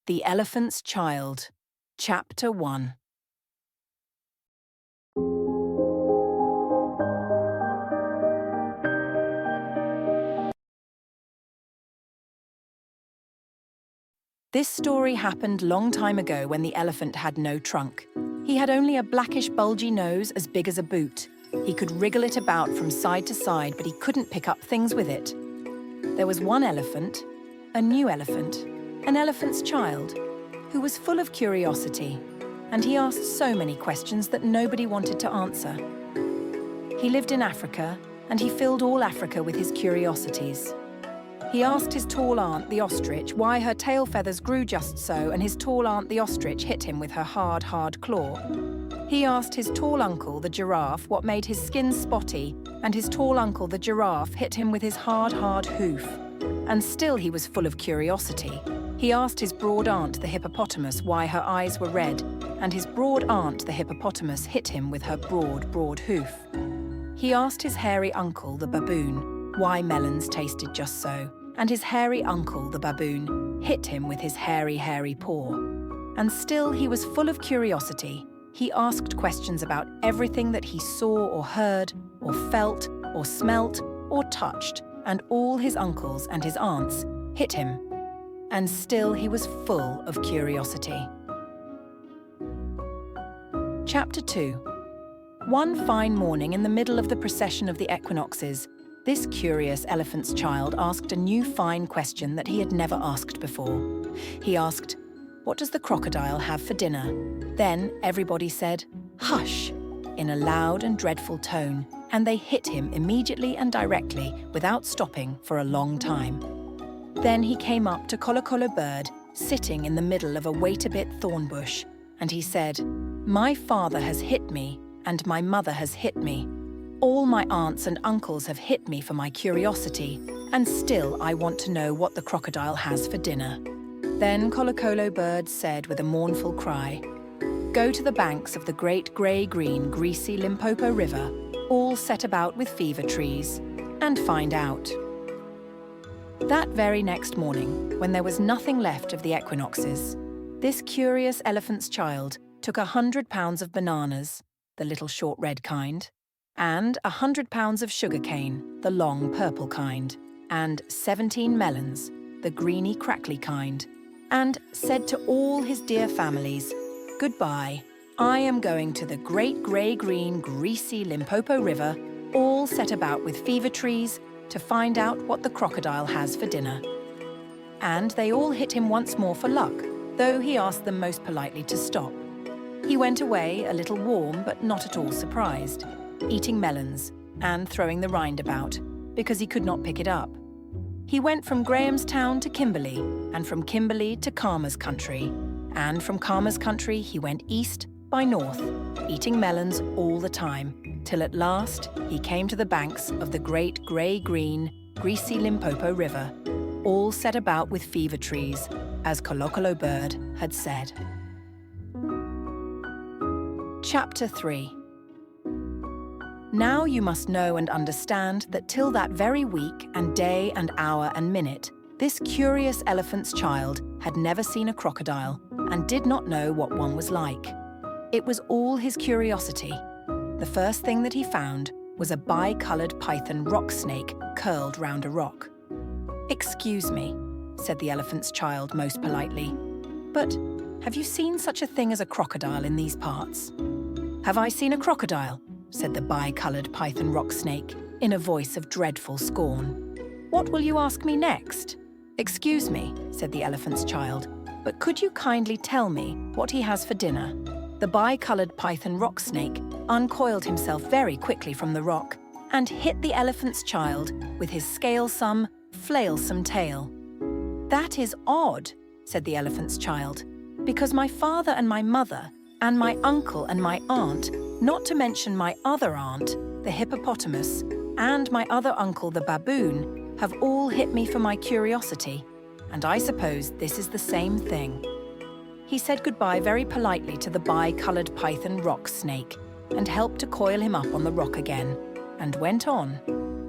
The Elephant's Child, Chapter 1. This story happened long time ago when the elephant had no trunk. He had only a blackish bulgy nose as big as a boot. He could wriggle it about from side to side, but he couldn't pick up things with it. There was one elephant, a new elephant, an elephant's child, who was full of curiosity, and he asked so many questions that nobody wanted to answer. He lived in Africa, and he filled all Africa with his curiosities. He asked his tall aunt, the ostrich, why her tail feathers grew just so, and his tall aunt, the ostrich, hit him with her hard claw. He asked his tall uncle, the giraffe, what made his skin spotty, and his tall uncle, the giraffe, hit him with his hard hoof. And still he was full of curiosity. He asked his broad aunt, the hippopotamus, why her eyes were red, and his broad aunt, the hippopotamus, hit him with her broad hoof. He asked his hairy uncle, the baboon, why melons tasted just so, and his hairy uncle, the baboon, hit him with his hairy paw. And still he was full of curiosity. He asked questions about everything that he saw or heard, or felt, or smelt, or touched, and all his uncles and his aunts hit him. And still he was full of curiosity. Chapter 2. One fine morning in the middle of the procession of the equinoxes, this curious elephant's child asked a new fine question that he had never asked before. He asked, "What does the crocodile have for dinner?" Then everybody said, "Hush," in a loud and dreadful tone, and they hit him immediately and directly without stopping for a long time. Then he came up to Kolokolo Bird, sitting in the middle of a wait-a-bit thorn bush, and he said, "My father has hit me, and my mother has hit me. All my aunts and uncles have hit me for my curiosity, and still I want to know what the crocodile has for dinner." Then Kolokolo Bird said with a mournful cry, "Go to the banks of the great grey-green, greasy Limpopo River, all set about with fever trees, and find out." That very next morning, when there was nothing left of the equinoxes, this curious elephant's child took 100 pounds of bananas, the little short red kind, and 100 pounds of sugarcane, the long purple kind, and 17 melons, the greeny crackly kind, and said to all his dear families, "Goodbye, I am going to the great grey-green, greasy Limpopo River, all set about with fever trees, to find out what the crocodile has for dinner." And they all hit him once more for luck, though he asked them most politely to stop. He went away a little warm but not at all surprised, eating melons and throwing the rind about, because he could not pick it up. He went from Grahamstown to Kimberley, and from Kimberley to Karma's country, and from Karma's country he went east by north, eating melons all the time, till at last he came to the banks of the great grey-green, greasy Limpopo River, all set about with fever trees, as Kolokolo Bird had said. Chapter 3. Now you must know and understand that till that very week and day and hour and minute, this curious elephant's child had never seen a crocodile and did not know what one was like. It was all his curiosity. The first thing that he found was a bi-coloured python rock snake curled round a rock. "Excuse me," said the elephant's child most politely, "but have you seen such a thing as a crocodile in these parts?" "Have I seen a crocodile?" said the bi-coloured python rock snake in a voice of dreadful scorn. "What will you ask me next?" "Excuse me," said the elephant's child, "but could you kindly tell me what he has for dinner?" The bi-coloured python rock snake uncoiled himself very quickly from the rock and hit the elephant's child with his scalesome, flailsome tail. "That is odd," said the elephant's child, "because my father and my mother, and my uncle and my aunt, not to mention my other aunt, the hippopotamus, and my other uncle, the baboon, have all hit me for my curiosity, and I suppose this is the same thing." He said goodbye very politely to the bi-coloured python rock snake and helped to coil him up on the rock again, and went on,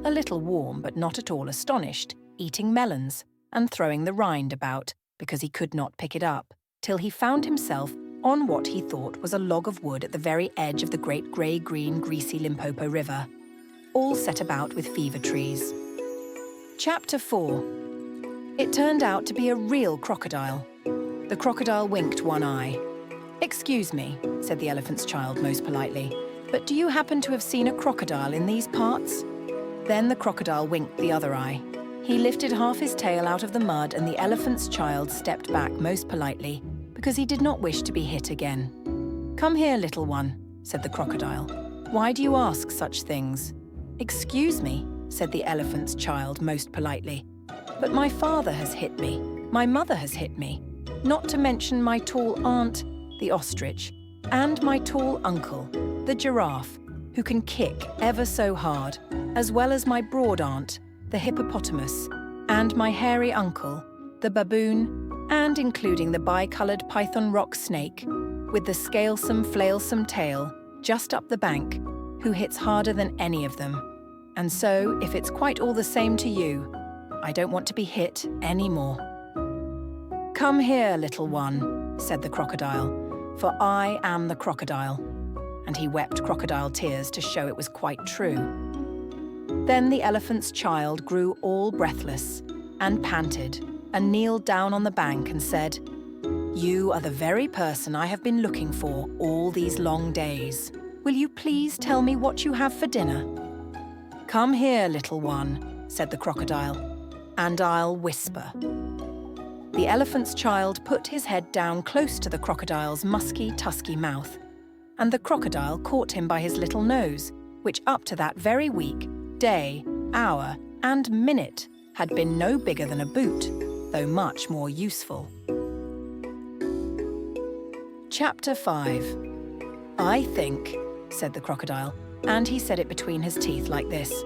a little warm but not at all astonished, eating melons and throwing the rind about because he could not pick it up, till he found himself on what he thought was a log of wood at the very edge of the great grey-green, greasy Limpopo River, all set about with fever trees. Chapter 4. It turned out to be a real crocodile. The crocodile winked one eye. "Excuse me," said the elephant's child most politely, "but do you happen to have seen a crocodile in these parts?" Then the crocodile winked the other eye. He lifted half his tail out of the mud, and the elephant's child stepped back most politely, because he did not wish to be hit again. "Come here, little one," said the crocodile. "Why do you ask such things?" "Excuse me," said the elephant's child most politely, "but my father has hit me, my mother has hit me, not to mention my tall aunt, the ostrich, and my tall uncle, the giraffe, who can kick ever so hard, as well as my broad aunt, the hippopotamus, and my hairy uncle, the baboon, and including the bi-coloured python rock snake, with the scalesome, flailsome tail, just up the bank, who hits harder than any of them. And so, if it's quite all the same to you, I don't want to be hit any more." "Come here, little one," said the crocodile, "for I am the crocodile." And he wept crocodile tears to show it was quite true. Then the elephant's child grew all breathless and panted and kneeled down on the bank and said, "You are the very person I have been looking for all these long days. Will you please tell me what you have for dinner?" "Come here, little one," said the crocodile, "and I'll whisper." The elephant's child put his head down close to the crocodile's musky, tusky mouth, and the crocodile caught him by his little nose, which up to that very week, day, hour, and minute had been no bigger than a boot, though much more useful. Chapter 5. "I think," said the crocodile, and he said it between his teeth like this,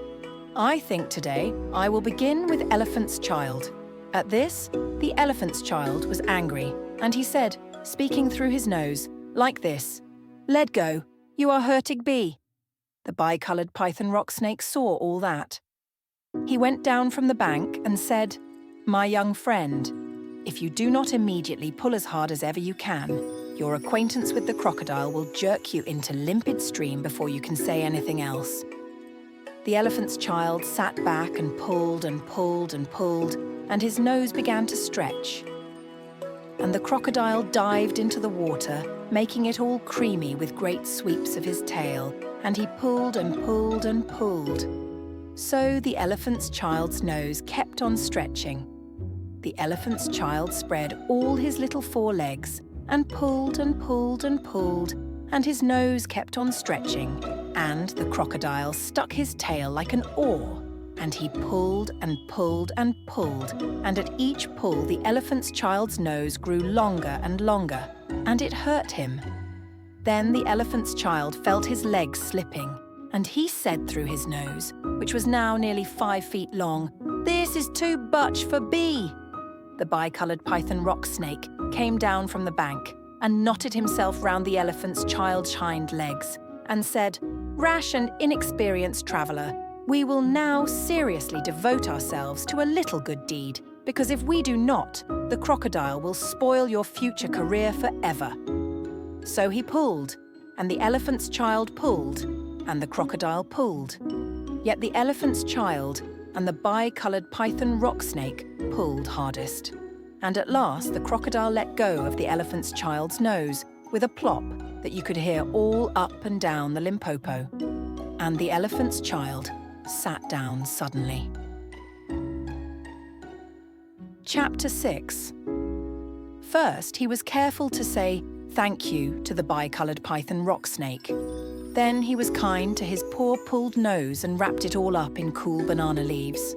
"I think today I will begin with elephant's child." At this, the elephant's child was angry, and he said, speaking through his nose, like this, "Let go, you are hurting me." The bi-coloured python rock snake saw all that. He went down from the bank and said, "My young friend, if you do not immediately pull as hard as ever you can, your acquaintance with the crocodile will jerk you into limpid stream before you can say anything else." The elephant's child sat back and pulled and pulled and pulled, and his nose began to stretch. And the crocodile dived into the water, making it all creamy with great sweeps of his tail, and he pulled and pulled and pulled. So the elephant's child's nose kept on stretching. The elephant's child spread all his little forelegs and pulled and pulled and pulled, and his nose kept on stretching, and the crocodile stuck his tail like an oar, and he pulled and pulled and pulled, and at each pull the elephant's child's nose grew longer and longer, and it hurt him. Then the elephant's child felt his legs slipping, and he said through his nose, which was now nearly 5 feet long, "This is too much for me." The bi-coloured python rock snake came down from the bank and knotted himself round the elephant's child's hind legs and said, "Rash and inexperienced traveller, we will now seriously devote ourselves to a little good deed, because if we do not, the crocodile will spoil your future career forever." So he pulled, and the elephant's child pulled, and the crocodile pulled. Yet the elephant's child and the bi-coloured python rock snake pulled hardest. And at last the crocodile let go of the elephant's child's nose with a plop that you could hear all up and down the Limpopo. And the elephant's child sat down suddenly. Chapter 6. First, he was careful to say thank you to the bi-coloured python rock snake. Then he was kind to his poor pulled nose and wrapped it all up in cool banana leaves.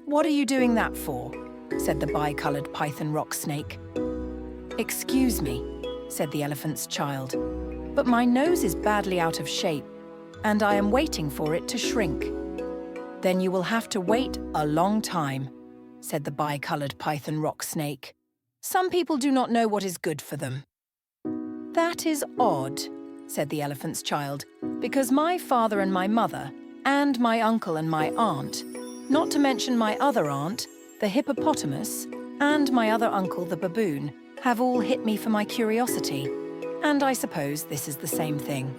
"What are you doing that for?" said the bi-coloured python rock snake. "Excuse me," said the elephant's child, "but my nose is badly out of shape, and I am waiting for it to shrink." "Then you will have to wait a long time," said the bi-coloured python rock snake. "Some people do not know what is good for them." "That is odd," said the elephant's child, "because my father and my mother, and my uncle and my aunt, not to mention my other aunt, the hippopotamus, and my other uncle, the baboon, have all hit me for my curiosity, and I suppose this is the same thing."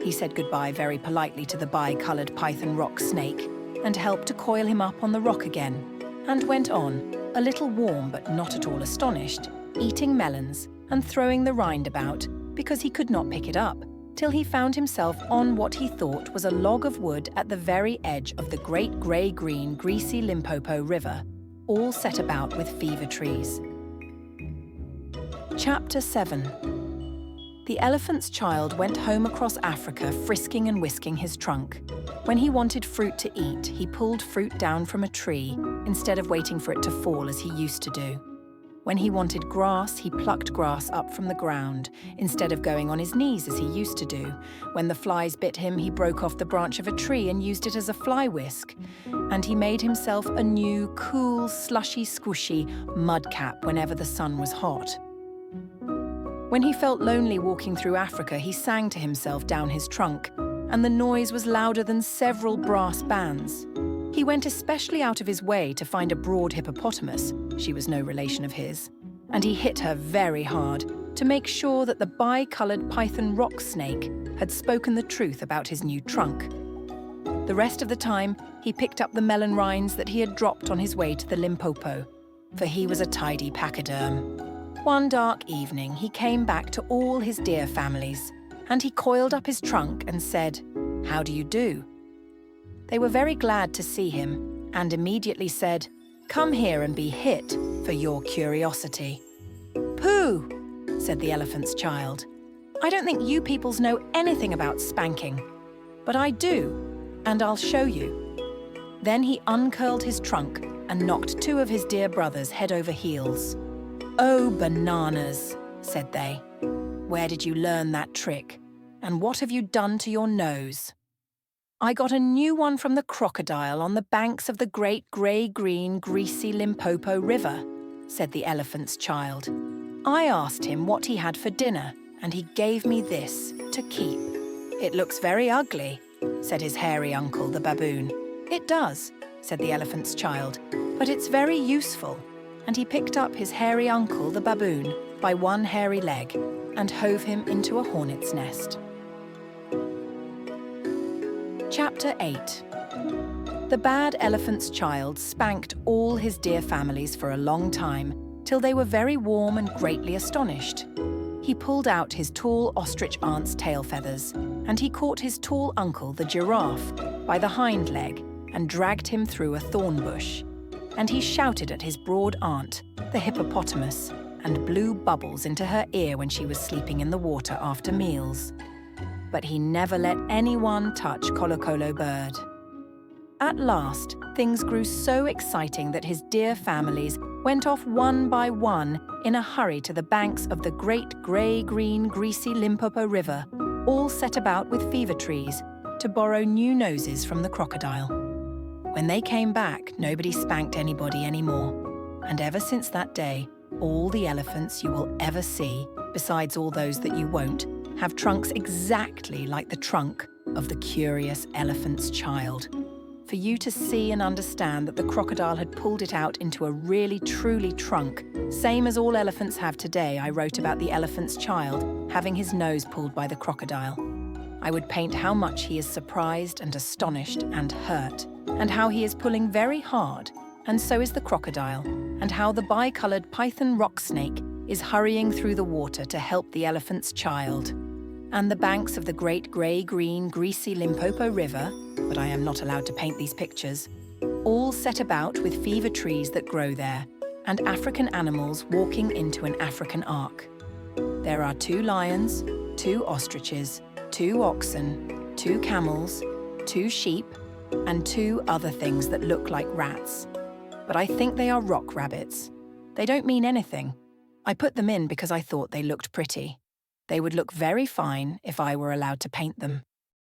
He said goodbye very politely to the bi-coloured python rock snake and helped to coil him up on the rock again, and went on, a little warm but not at all astonished, eating melons and throwing the rind about because he could not pick it up, till he found himself on what he thought was a log of wood at the very edge of the great grey-green, greasy Limpopo River, all set about with fever trees. Chapter 7. The elephant's child went home across Africa, frisking and whisking his trunk. When he wanted fruit to eat, he pulled fruit down from a tree instead of waiting for it to fall as he used to do. When he wanted grass, he plucked grass up from the ground instead of going on his knees as he used to do. When the flies bit him, he broke off the branch of a tree and used it as a fly whisk. And he made himself a new, cool, slushy, squishy mud cap whenever the sun was hot. When he felt lonely walking through Africa, he sang to himself down his trunk, and the noise was louder than several brass bands. He went especially out of his way to find a broad hippopotamus, she was no relation of his, and he hit her very hard to make sure that the bi-coloured python rock snake had spoken the truth about his new trunk. The rest of the time, he picked up the melon rinds that he had dropped on his way to the Limpopo, for he was a tidy pachyderm. One dark evening, he came back to all his deer families, and he coiled up his trunk and said, "How do you do?" They were very glad to see him, and immediately said, "Come here and be hit for your curiosity." "Pooh," said the elephant's child. "I don't think you peoples know anything about spanking. But I do, and I'll show you." Then he uncurled his trunk and knocked two of his dear brothers head over heels. "Oh, bananas," said they. "Where did you learn that trick? And what have you done to your nose?" "I got a new one from the crocodile on the banks of the great grey-green, greasy Limpopo River," said the elephant's child. "I asked him what he had for dinner, and he gave me this to keep." "It looks very ugly," said his hairy uncle, the baboon. "It does," said the elephant's child, "but it's very useful." And he picked up his hairy uncle, the baboon, by one hairy leg and hove him into a hornet's nest. Chapter 8. The bad elephant's child spanked all his dear families for a long time, till they were very warm and greatly astonished. He pulled out his tall ostrich aunt's tail feathers, and he caught his tall uncle, the giraffe, by the hind leg and dragged him through a thorn bush. And he shouted at his broad aunt, the hippopotamus, and blew bubbles into her ear when she was sleeping in the water after meals. But he never let anyone touch Kolokolo Bird. At last, things grew so exciting that his dear families went off one by one in a hurry to the banks of the great grey-green, greasy Limpopo River, all set about with fever trees, to borrow new noses from the crocodile. When they came back, nobody spanked anybody anymore. And ever since that day, all the elephants you will ever see, besides all those that you won't, have trunks exactly like the trunk of the curious elephant's child. For you to see and understand that the crocodile had pulled it out into a really truly trunk, same as all elephants have today, I wrote about the elephant's child having his nose pulled by the crocodile. I would paint how much he is surprised and astonished and hurt, and how he is pulling very hard, and so is the crocodile, and how the bi-coloured python rock snake is hurrying through the water to help the elephant's child. And the banks of the great grey-green, greasy Limpopo River, but I am not allowed to paint these pictures, all set about with fever trees that grow there, and African animals walking into an African ark. There are 2 lions, 2 ostriches, 2 oxen, 2 camels, 2 sheep, and 2 other things that look like rats. But I think they are rock rabbits. They don't mean anything. I put them in because I thought they looked pretty. They would look very fine if I were allowed to paint them.